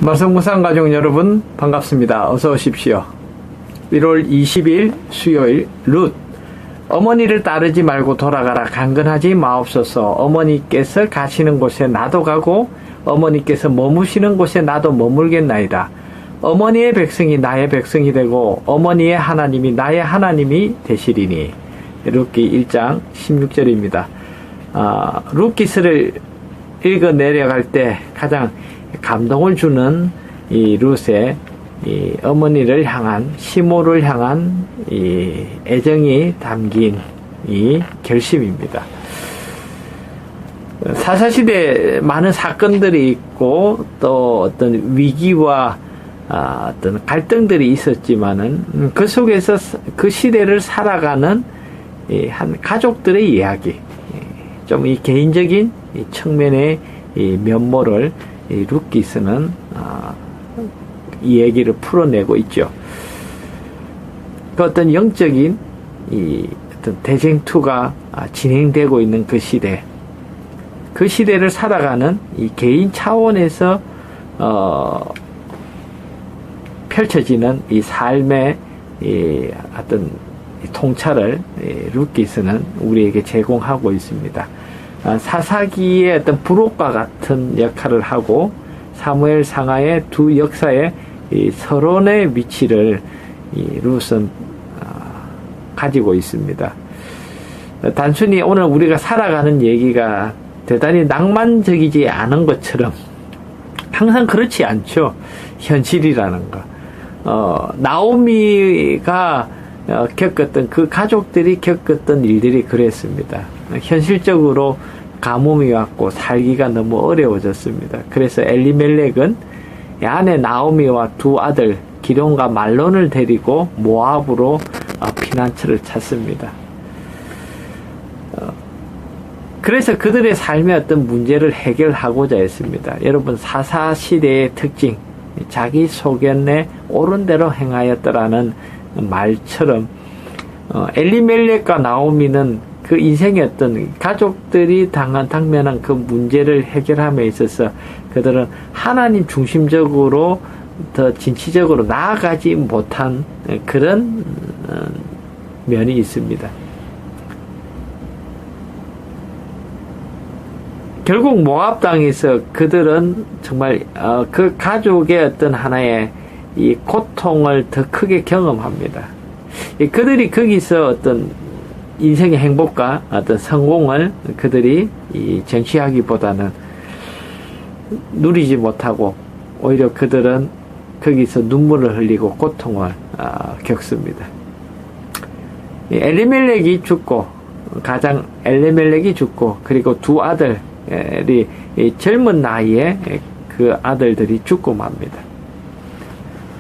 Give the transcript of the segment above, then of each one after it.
말씀구상 가족 여러분 반갑습니다. 어서 오십시오. 1월 20일 수요일 룻. 어머니를 따르지 말고 돌아가라. 강건하지 마옵소서. 어머니께서 가시는 곳에 나도 가고 어머니께서 머무시는 곳에 나도 머물겠나이다. 어머니의 백성이 나의 백성이 되고 어머니의 하나님이 나의 하나님이 되시리니. 룻기 1장 16절입니다. 룻기서를 읽어 내려갈 때 가장 감동을 주는 이 룻의 이 어머니를 향한, 시모를 향한 이 애정이 담긴 이 결심입니다. 사사시대에 많은 사건들이 있고 또 어떤 위기와 어떤 갈등들이 있었지만은 그 속에서 그 시대를 살아가는 한 가족들의 이야기, 좀 이 개인적인 측면의 이 면모를 이 룻기서는 이 얘기를 풀어내고 있죠. 그 어떤 영적인 이 어떤 대쟁투가 진행되고 있는 그 시대, 그 시대를 살아가는 이 개인 차원에서 펼쳐지는 이 삶의 이 어떤 통찰을 룻기서는 우리에게 제공하고 있습니다. 사사기의 어떤 부록과 같은 역할을 하고 사무엘 상하의 두 역사의 이 서론의 위치를 이 룻은 가지고 있습니다. 단순히 오늘 우리가 살아가는 얘기가 대단히 낭만적이지 않은 것처럼 항상 그렇지 않죠. 현실이라는 거. 나오미가 겪었던, 그 가족들이 겪었던 일들이 그랬습니다. 현실적으로 가뭄이 왔고 살기가 너무 어려워졌습니다. 그래서 엘리멜렉은 아내 나오미와 두 아들 기럯과 말론을 데리고 모압으로 피난처를 찾습니다. 그래서 그들의 삶의 어떤 문제를 해결하고자 했습니다. 여러분, 사사시대의 특징, 자기 소견에 옳은 대로 행하였더라는 말처럼 엘리멜렉과 나오미는 그 인생의 어떤 가족들이 당면한 그 문제를 해결함에 있어서 그들은 하나님 중심적으로 더 진취적으로 나아가지 못한 그런 면이 있습니다. 결국 모압 땅에서 그들은 정말 그 가족의 어떤 하나의 이 고통을 더 크게 경험합니다. 그들이 거기서 어떤 인생의 행복과 어떤 성공을 그들이 쟁취하기보다는 누리지 못하고 오히려 그들은 거기서 눈물을 흘리고 고통을 겪습니다. 엘리멜렉이 죽고, 가장 엘리멜렉이 죽고, 그리고 두 아들이 젊은 나이에 그 아들들이 죽고 맙니다.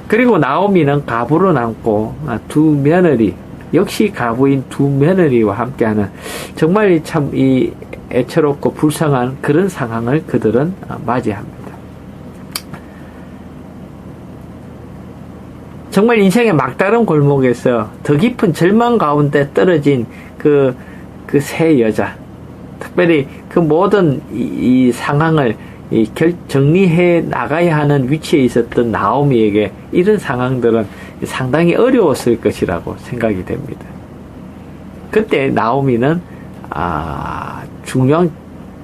그리고 나오미는 가부로 남고 두 며느리, 역시 가부인 두 며느리와 함께하는 정말 참 이 애처롭고 불쌍한 그런 상황을 그들은 맞이합니다. 정말 인생의 막다른 골목에서 더 깊은 절망 가운데 떨어진 그 세 여자, 특별히 그 모든 이 상황을 정리해 나가야 하는 위치에 있었던 나오미에게 이런 상황들은 상당히 어려웠을 것이라고 생각이 됩니다. 그때 나오미는 중요한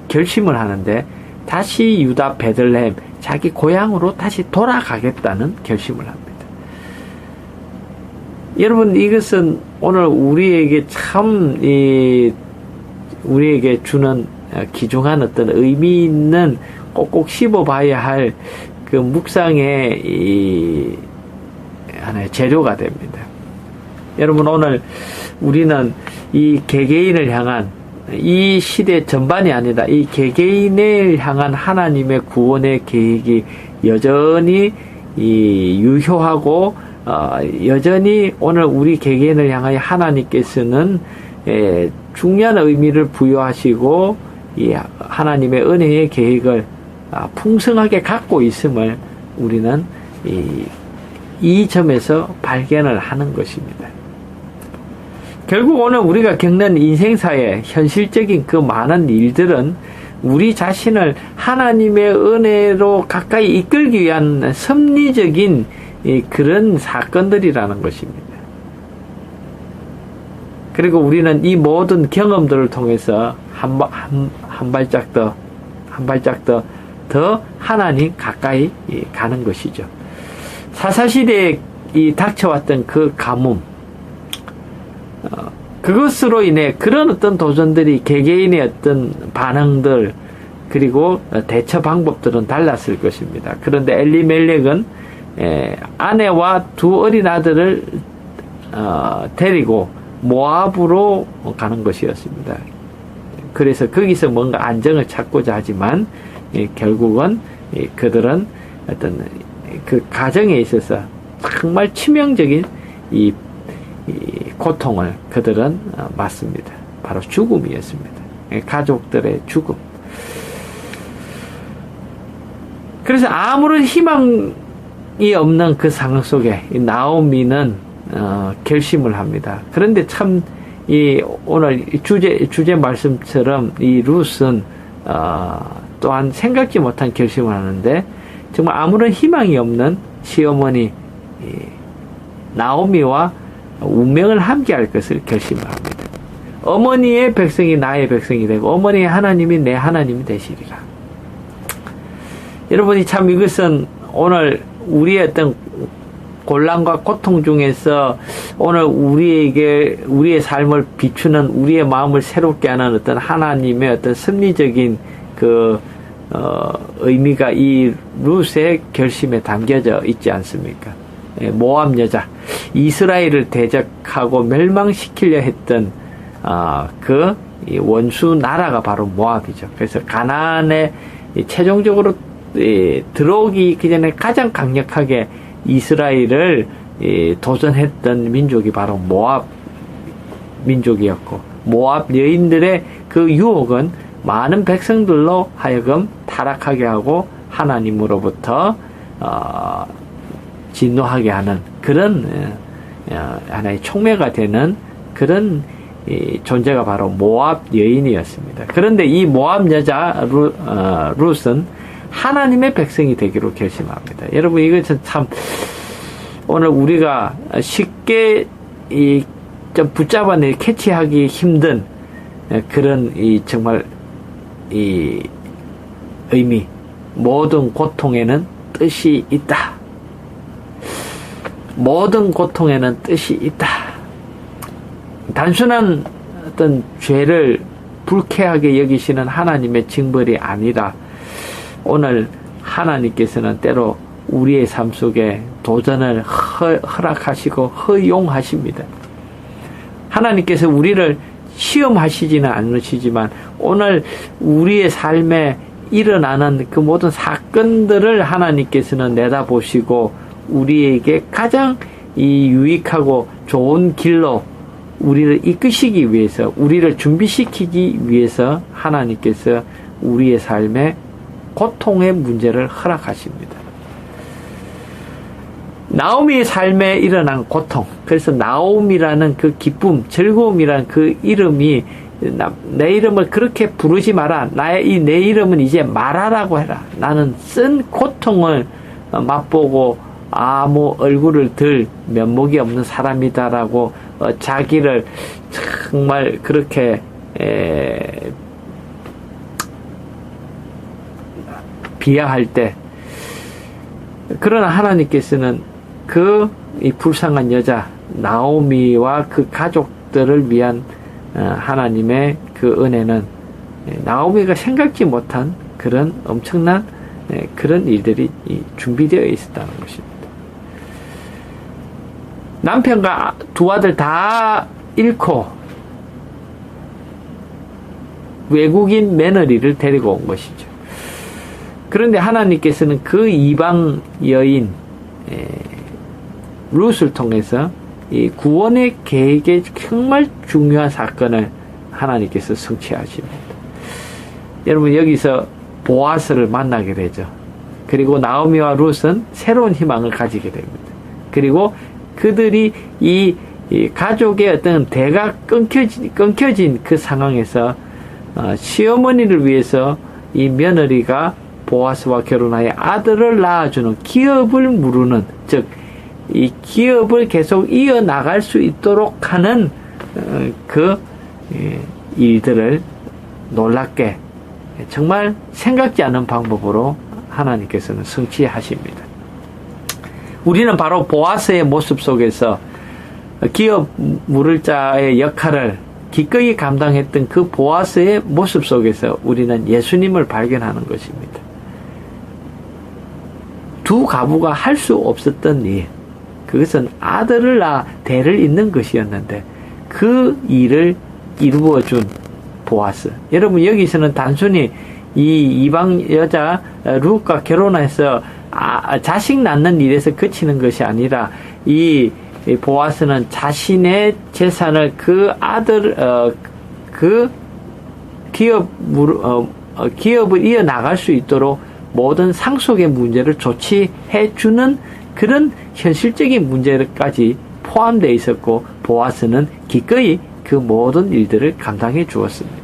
결심을 하는데 다시 유다 베들레헴, 자기 고향으로 다시 돌아가겠다는 결심을 합니다. 여러분, 이것은 오늘 우리에게 참 우리에게 주는 귀중한 어떤 의미 있는 꼭꼭 씹어봐야 할 그 묵상의 하나의 재료가 됩니다. 여러분, 오늘 우리는 이 개개인을 향한, 이 시대 전반이 아니다, 이 개개인을 향한 하나님의 구원의 계획이 여전히 유효하고 여전히 오늘 우리 개개인을 향하여 하나님께서는 중요한 의미를 부여하시고 이 하나님의 은혜의 계획을 풍성하게 갖고 있음을 우리는 이 점에서 발견을 하는 것입니다. 결국 오늘 우리가 겪는 인생사의 현실적인 그 많은 일들은 우리 자신을 하나님의 은혜로 가까이 이끌기 위한 섭리적인 그런 사건들이라는 것입니다. 그리고 우리는 이 모든 경험들을 통해서 한 발짝 더 하나님 가까이 가는 것이죠. 사사시대에 닥쳐왔던 그 가뭄, 그것으로 인해 그런 어떤 도전들이 개개인의 어떤 반응들 그리고 대처 방법들은 달랐을 것입니다. 그런데 엘리멜렉은 아내와 두 어린 아들을 데리고 모압으로 가는 것이었습니다. 그래서 거기서 뭔가 안정을 찾고자 하지만 결국은 그들은 어떤 그 가정에 있어서 정말 치명적인 이 고통을 그들은 맞습니다. 바로 죽음이었습니다. 가족들의 죽음. 그래서 아무런 희망이 없는 그 상황 속에 나오미는 결심을 합니다. 그런데 참 오늘 주제 말씀처럼 이 룻은 또한 생각지 못한 결심을 하는데 정말 아무런 희망이 없는 시어머니 나오미와 운명을 함께할 것을 결심을 합니다. 어머니의 백성이 나의 백성이 되고 어머니의 하나님이 내 하나님이 되시리라. 여러분이 참 이것은 오늘 우리의 어떤 곤란과 고통 중에서 오늘 우리의 삶을 비추는 우리의 마음을 새롭게 하는 어떤 하나님의 어떤 섭리적인 의미가 이 룻의 결심에 담겨져 있지 않습니까? 모압 여자, 이스라엘을 대적하고 멸망시키려 했던 그 원수 나라가 바로 모압이죠. 그래서 가나안에 최종적으로 들어오기 전에 가장 강력하게 이스라엘을 도전했던 민족이 바로 모압 민족이었고, 모압 여인들의 그 유혹은 많은 백성들로 하여금 타락하게 하고 하나님으로부터 진노하게 하는 그런 하나의 촉매가 되는 그런 존재가 바로 모압 여인이었습니다. 그런데 이 모압 여자 룻은 하나님의 백성이 되기로 결심합니다. 여러분, 이것은 참 오늘 우리가 쉽게 좀 붙잡아내 캐치하기 힘든 그런 정말 의미. 모든 고통에는 뜻이 있다. 모든 고통에는 뜻이 있다. 단순한 어떤 죄를 불쾌하게 여기시는 하나님의 징벌이 아니라 오늘 하나님께서는 때로 우리의 삶 속에 도전을 허락하시고 허용하십니다. 하나님께서 우리를 시험하시지는 않으시지만 오늘 우리의 삶에 일어나는 그 모든 사건들을 하나님께서는 내다보시고 우리에게 가장 유익하고 좋은 길로 우리를 이끄시기 위해서, 우리를 준비시키기 위해서 하나님께서 우리의 삶에 고통의 문제를 허락하십니다. 나오미의 삶에 일어난 고통, 그래서 나오미라는 그 기쁨, 즐거움이라는 그 이름이 내 이름을 그렇게 부르지 마라. 내 이름은 이제 말하라고 해라. 나는 쓴 고통을 맛보고 아무 얼굴을 들 면목이 없는 사람이다라고 자기를 정말 그렇게 비하할 때, 그러나 하나님께서는 이 불쌍한 여자 나오미와 그 가족들을 위한 하나님의 그 은혜는 나오미가 생각지 못한 그런 엄청난 그런 일들이 준비되어 있었다는 것입니다. 남편과 두 아들 다 잃고 외국인 며느리를 데리고 온 것이죠. 그런데 하나님께서는 그 이방 여인 룻을 통해서 이 구원의 계획에 정말 중요한 사건을 하나님께서 성취하십니다. 여러분, 여기서 보아스를 만나게 되죠. 그리고 나오미와 룻은 새로운 희망을 가지게 됩니다. 그리고 그들이 이 가족의 어떤 대가 끊겨진 그 상황에서 시어머니를 위해서 이 며느리가 보아스와 결혼하여 아들을 낳아주는 기업을 무르는, 즉 이 기업을 계속 이어나갈 수 있도록 하는 그 일들을 놀랍게 정말 생각지 않은 방법으로 하나님께서는 성취하십니다. 우리는 바로 보아스의 모습 속에서 기업 물을 자의 역할을 기꺼이 감당했던 그 보아스의 모습 속에서 우리는 예수님을 발견하는 것입니다. 두 가부가 할 수 없었던 일, 그것은 아들을 낳아 대를 잇는 것이었는데 그 일을 이루어준 보아스. 여러분, 여기서는 단순히 이 이방 여자 룻과 결혼해서 자식 낳는 일에서 그치는 것이 아니라 이 보아스는 자신의 재산을 그 아들 그 기업을 이어나갈 수 있도록 모든 상속의 문제를 조치해 주는 그런 현실적인 문제까지 포함되어 있었고, 보아스는 기꺼이 그 모든 일들을 감당해 주었습니다.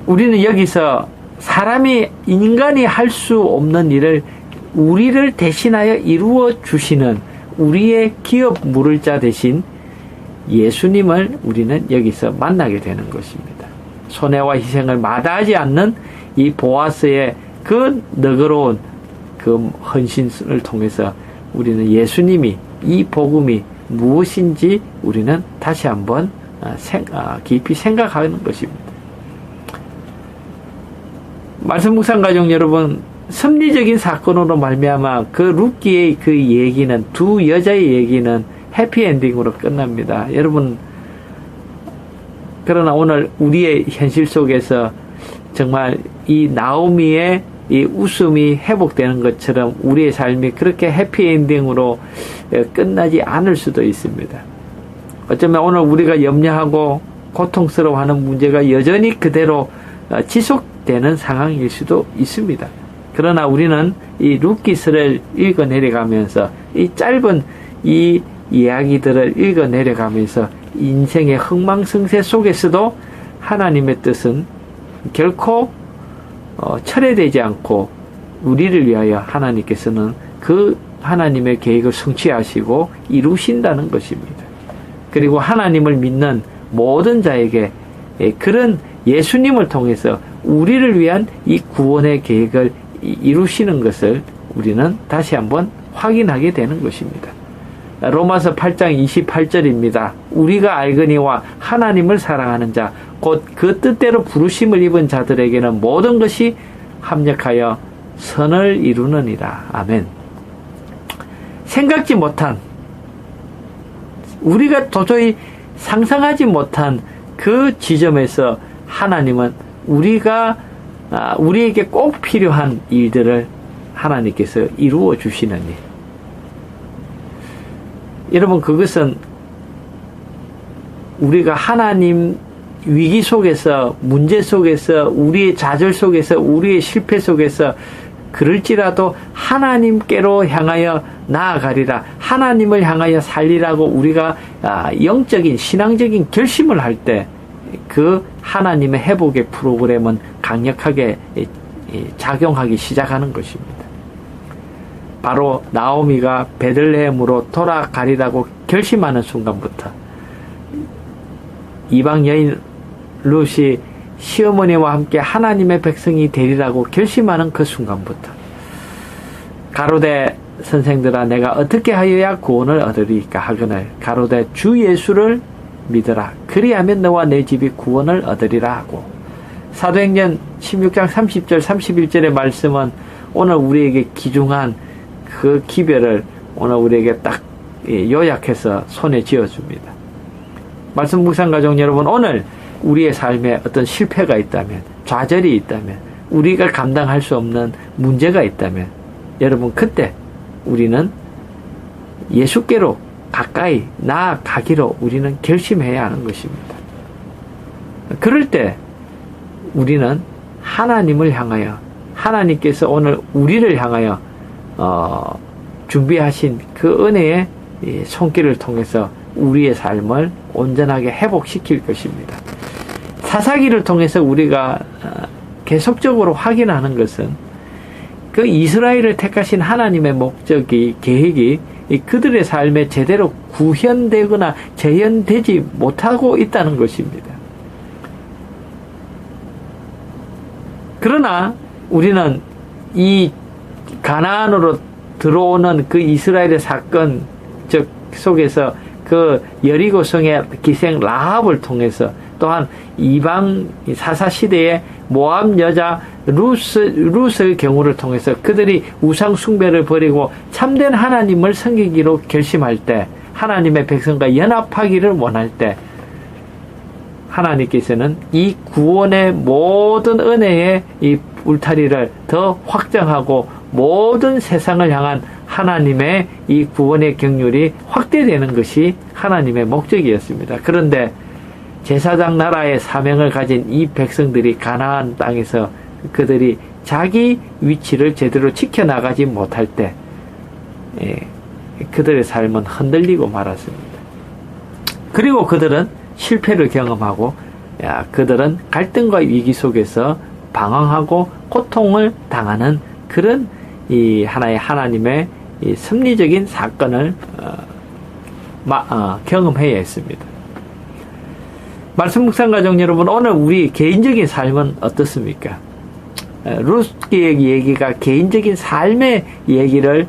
우리는 여기서 인간이 할 수 없는 일을 우리를 대신하여 이루어 주시는 우리의 기업 물을 자 대신 예수님을 우리는 여기서 만나게 되는 것입니다. 손해와 희생을 마다하지 않는 이 보아스의 그 너그러운 그 헌신을 통해서 우리는 예수님이, 이 복음이 무엇인지 우리는 다시 한번 깊이 생각하는 것입니다. 말씀 묵상 가족 여러분, 섭리적인 사건으로 말미암아 그 룻기의 그 얘기는, 두 여자의 얘기는 해피엔딩으로 끝납니다. 여러분, 그러나 오늘 우리의 현실 속에서 정말 이 나오미의 이 웃음이 회복되는 것처럼 우리의 삶이 그렇게 해피엔딩으로 끝나지 않을 수도 있습니다. 어쩌면 오늘 우리가 염려하고 고통스러워하는 문제가 여전히 그대로 지속되는 상황일 수도 있습니다. 그러나 우리는 이 룻기서를 읽어 내려가면서 이 짧은 이 이야기들을 읽어 내려가면서 인생의 흥망성쇠 속에서도 하나님의 뜻은 결코 철회되지 않고 우리를 위하여 하나님께서는 그 하나님의 계획을 성취하시고 이루신다는 것입니다. 그리고 하나님을 믿는 모든 자에게 그런 예수님을 통해서 우리를 위한 이 구원의 계획을 이루시는 것을 우리는 다시 한번 확인하게 되는 것입니다. 로마서 8장 28절입니다. 우리가 알거니와 하나님을 사랑하는 자, 곧 그 뜻대로 부르심을 입은 자들에게는 모든 것이 합력하여 선을 이루느니라. 아멘. 생각지 못한, 우리가 도저히 상상하지 못한 그 지점에서 하나님은 우리에게 꼭 필요한 일들을 하나님께서 이루어 주시는 일. 여러분, 그것은 우리가 하나님 위기 속에서, 문제 속에서, 우리의 좌절 속에서, 우리의 실패 속에서 그럴지라도 하나님께로 향하여 나아가리라, 하나님을 향하여 살리라고 우리가 영적인 신앙적인 결심을 할 때 그 하나님의 회복의 프로그램은 강력하게 작용하기 시작하는 것입니다. 바로 나오미가 베들레헴으로 돌아가리라고 결심하는 순간부터 이방 여인 룻이 시어머니와 함께 하나님의 백성이 되리라고 결심하는 그 순간부터 가로되 선생들아 내가 어떻게 하여야 구원을 얻으리까 하거늘 가로되 주 예수를 믿으라 그리하면 너와 내 집이 구원을 얻으리라 하고, 사도행전 16장 30절 31절의 말씀은 오늘 우리에게 귀중한 그 기별을 오늘 우리에게 딱 요약해서 손에 쥐어줍니다. 말씀 묵상 가족 여러분, 오늘 우리의 삶에 어떤 실패가 있다면, 좌절이 있다면, 우리가 감당할 수 없는 문제가 있다면, 여러분 그때 우리는 예수께로 가까이 나아가기로 우리는 결심해야 하는 것입니다. 그럴 때 우리는 하나님을 향하여, 하나님께서 오늘 우리를 향하여 준비하신 그 은혜의 손길을 통해서 우리의 삶을 온전하게 회복시킬 것입니다. 사사기를 통해서 우리가 계속적으로 확인하는 것은 그 이스라엘을 택하신 하나님의 목적이, 계획이 그들의 삶에 제대로 구현되거나 재현되지 못하고 있다는 것입니다. 그러나 우리는 이 가나안으로 들어오는 그 이스라엘의 사건 속에서 그 여리고성의 기생 라합을 통해서, 또한 이방 사사 시대의 모압 여자 루스의 경우를 통해서 그들이 우상 숭배를 버리고 참된 하나님을 섬기기로 결심할 때, 하나님의 백성과 연합하기를 원할 때, 하나님께서는 이 구원의 모든 은혜의 이 울타리를 더 확장하고 모든 세상을 향한 하나님의 이 구원의 경륜이 확대되는 것이 하나님의 목적이었습니다. 그런데 제사장 나라의 사명을 가진 이 백성들이 가나안 땅에서 그들이 자기 위치를 제대로 지켜나가지 못할 때 그들의 삶은 흔들리고 말았습니다. 그리고 그들은 실패를 경험하고 그들은 갈등과 위기 속에서 방황하고 고통을 당하는 그런 이 하나님의 이 섭리적인 사건을 경험해야 했습니다. 말씀 묵상 가족 여러분, 오늘 우리 개인적인 삶은 어떻습니까? 루스의 얘기가 개인적인 삶의 얘기를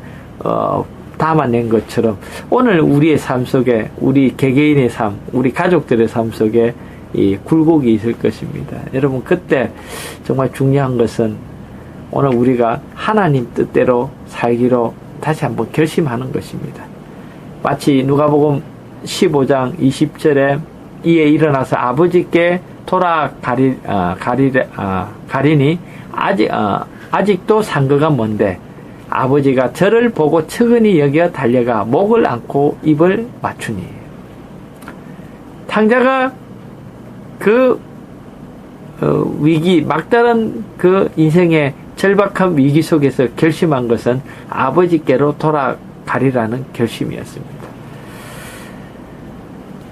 담아낸 것처럼 오늘 우리의 삶 속에, 우리 개개인의 삶, 우리 가족들의 삶 속에 이 굴곡이 있을 것입니다. 여러분, 그때 정말 중요한 것은 오늘 우리가 하나님 뜻대로 살기로 다시 한번 결심하는 것입니다. 마치 누가복음 15장 20절에 이에 일어나서 아버지께 가리니 아직도 상거가 먼데 아버지가 저를 보고 측은히 여겨 달려가 목을 안고 입을 맞추니. 탕자가 그 위기, 막다른 그 인생의 절박한 위기 속에서 결심한 것은 아버지께로 돌아가리라는 결심이었습니다.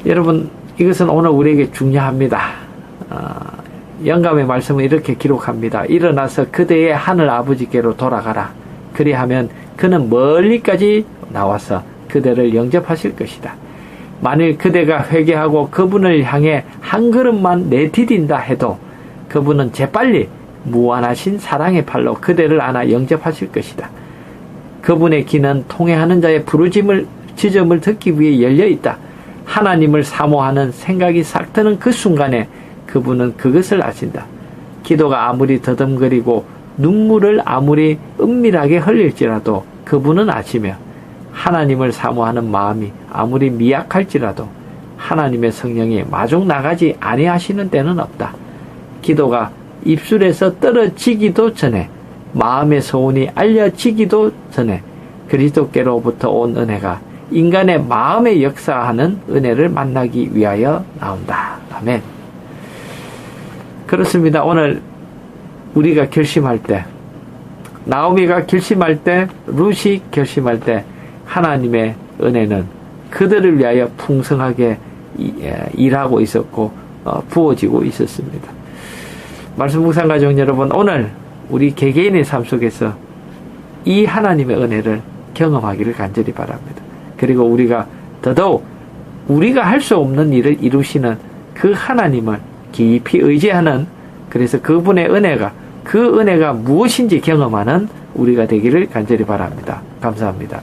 여러분, 이것은 오늘 우리에게 중요합니다. 영감의 말씀은 이렇게 기록합니다. 일어나서 그대의 하늘 아버지께로 돌아가라. 그리하면 그는 멀리까지 나와서 그대를 영접하실 것이다. 만일 그대가 회개하고 그분을 향해 한 걸음만 내디딘다 해도 그분은 재빨리 무한하신 사랑의 팔로 그대를 안아 영접하실 것이다. 그분의 귀는 통회하는 자의 부르짖음을 지점을 듣기 위해 열려 있다. 하나님을 사모하는 생각이 싹 트는 그 순간에 그분은 그것을 아신다. 기도가 아무리 더듬거리고 눈물을 아무리 은밀하게 흘릴지라도 그분은 아시며, 하나님을 사모하는 마음이 아무리 미약할지라도 하나님의 성령이 마중 나가지 아니하시는 때는 없다. 기도가 입술에서 떨어지기도 전에, 마음의 소원이 알려지기도 전에 그리스도께로부터 온 은혜가 인간의 마음에 역사하는 은혜를 만나기 위하여 나온다. 아멘. 그렇습니다. 오늘 우리가 결심할 때, 나오미가 결심할 때, 룻이 결심할 때 하나님의 은혜는 그들을 위하여 풍성하게 일하고 있었고 부어지고 있었습니다. 말씀 묵상 가족 여러분, 오늘 우리 개개인의 삶 속에서 이 하나님의 은혜를 경험하기를 간절히 바랍니다. 그리고 우리가 더더욱 우리가 할 수 없는 일을 이루시는 그 하나님을 깊이 의지하는, 그래서 그분의 은혜가, 그 은혜가 무엇인지 경험하는 우리가 되기를 간절히 바랍니다. 감사합니다.